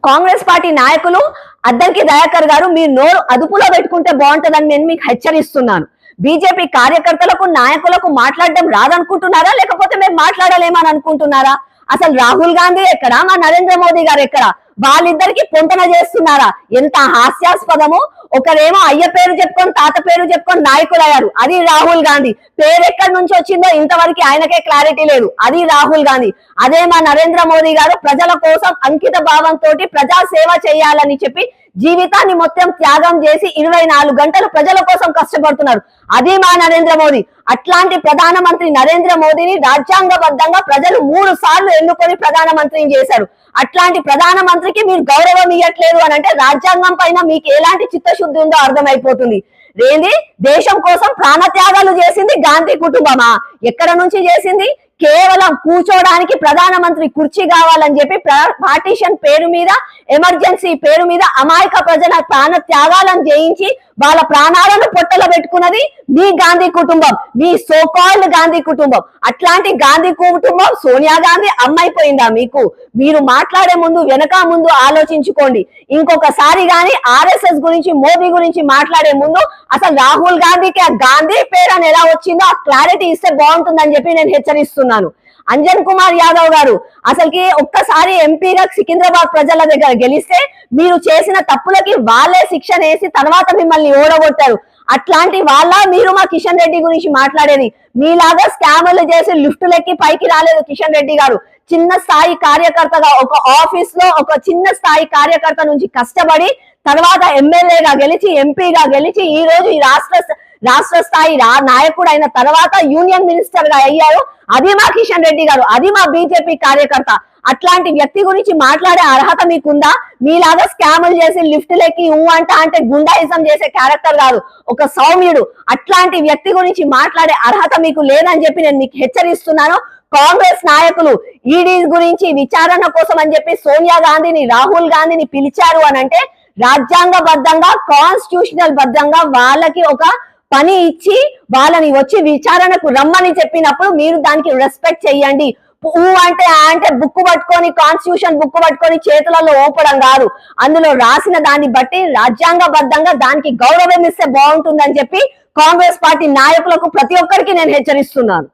Congress party నాయకులు అద్దంకి దయాకర్ గారు మీరు నోరు అదుపులో పెట్టుకుంటే బాగుంటుందని నేను మీకు హెచ్చరిస్తున్నాను. బీజేపీ కార్యకర్తలకు నాయకులకు మాట్లాడడం రాదనుకుంటున్నారా, లేకపోతే మేము మాట్లాడలేమని అనుకుంటున్నారా? అసలు రాహుల్ గాంధీ ఎక్కడ, మా నరేంద్ర మోదీ గారు ఎక్కడ? వాళ్ళిద్దరికి పొంతన చేస్తున్నారా? ఎంత హాస్యాస్పదము. ఒకరేమో అయ్య పేరు చెప్పుకొని తాత పేరు చెప్పుకొని నాయకులు అయ్యారు, అది రాహుల్ గాంధీ. పేరు ఎక్కడి నుంచి వచ్చిందో ఇంతవరకు ఆయనకే క్లారిటీ లేదు, అది రాహుల్ గాంధీ. అదే మా నరేంద్ర మోదీ గారు ప్రజల కోసం అంకిత భావంతో ప్రజా సేవ చేయాలని చెప్పి జీవితాన్ని మొత్తం త్యాగం చేసి 24 గంటలు ప్రజల కోసం కష్టపడుతున్నారు, అది మా నరేంద్ర మోదీ. అట్లాంటి ప్రధానమంత్రి నరేంద్ర మోదీని రాజ్యాంగబద్ధంగా ప్రజలు 3 సార్లు ఎన్నుకొని ప్రధానమంత్రిని చేశారు. అట్లాంటి ప్రధానమంత్రికి మీరు గౌరవం ఇవ్వట్లేదు అని అంటే రాజ్యాంగం పైన మీకు ఎలాంటి చిత్తశుద్ధి ఉందో అర్థమైపోతుంది. ఏంది, దేశం కోసం ప్రాణత్యాగాలు చేసింది గాంధీ కుటుంబమా? ఎక్కడ నుంచి చేసింది? కేవలం కూర్చోడానికి ప్రధానమంత్రి కుర్చీ కావాలని చెప్పి పార్టీషన్ పేరు మీద, ఎమర్జెన్సీ పేరు మీద అమాయక ప్రజల ప్రాణ త్యాగాలను చేయించి వాళ్ళ ప్రాణాలను పొట్టలో పెట్టుకున్నది మీ గాంధీ కుటుంబం, మీ సోకాల్డ్ గాంధీ కుటుంబం. అట్లాంటి గాంధీ కుటుంబం సోనియా గాంధీ అమ్మైపోయిందా మీకు? మీరు మాట్లాడే ముందు వెనక ముందు ఆలోచించుకోండి. ఇంకొకసారి గాని ఆర్ఎస్ఎస్ గురించి, మోదీ గురించి మాట్లాడే ముందు అసలు రాహుల్ గాంధీకి ఆ గాంధీ పేరు అని ఎలా వచ్చిందో ఆ క్లారిటీ ఇస్తే బాగుంటుందని చెప్పి నేను హెచ్చరిస్తున్నాను. అంజన్ కుమార్ యాదవ్ గారు అసలుకి ఒక్కసారి ఎంపీగా సికింద్రాబాద్ ప్రజల దగ్గర గెలిస్తే మీరు చేసిన తప్పులకి వాళ్ళే శిక్షణ వేసి తర్వాత మిమ్మల్ని ఓడగొట్టారు. అట్లాంటి వాళ్ళ మీరు మా కిషన్ రెడ్డి గురించి మాట్లాడేది? మీలాగా స్కామర్లు చేసి లిఫ్టులెక్కి పైకి రాలేదు కిషన్ రెడ్డి గారు. చిన్న స్థాయి కార్యకర్తగా ఒక ఆఫీస్ లో ఒక చిన్న స్థాయి కార్యకర్త నుంచి కష్టపడి తర్వాత ఎమ్మెల్యేగా గెలిచి, ఎంపీగా గెలిచి ఈ రోజు ఈ రాష్ట్ర స్థాయి నాయకుడు అయిన తర్వాత యూనియన్ మినిస్టర్ గా అయ్యారు, అది మా కిషన్ రెడ్డి గారు, అది మా బీజేపీ కార్యకర్త. అట్లాంటి వ్యక్తి గురించి మాట్లాడే అర్హత మీకుందా? మీలాగా స్కాములు చేసి లిఫ్టులెక్కి అంటే గుండాయిజం చేసే క్యారెక్టర్ కాదు, ఒక సౌమ్యుడు. అట్లాంటి వ్యక్తి గురించి మాట్లాడే అర్హత మీకు లేదని చెప్పి నేను మీకు హెచ్చరిస్తున్నాను. కాంగ్రెస్ నాయకులు ఈడీ గురించి విచారణ కోసం అని చెప్పి సోనియా గాంధీని, రాహుల్ గాంధీని పిలిచారు అని అంటే రాజ్యాంగబద్ధంగా, కాన్స్టిట్యూషనల్ బద్ధంగా వాళ్ళకి ఒక పని ఇచ్చి వాళ్ళని వచ్చి విచారణకు రమ్మని చెప్పినప్పుడు మీరు దానికి రెస్పెక్ట్ చెయ్యండి. అంటే బుక్ పట్టుకొని, కాన్స్టిట్యూషన్ బుక్ పట్టుకొని చేతులలో ఓపడం కాదు, అందులో రాసిన దాన్ని బట్టి రాజ్యాంగబద్ధంగా దానికి గౌరవం ఇస్తే బాగుంటుందని చెప్పి కాంగ్రెస్ పార్టీ నాయకులకు ప్రతి ఒక్కరికి నేను హెచ్చరిస్తున్నాను.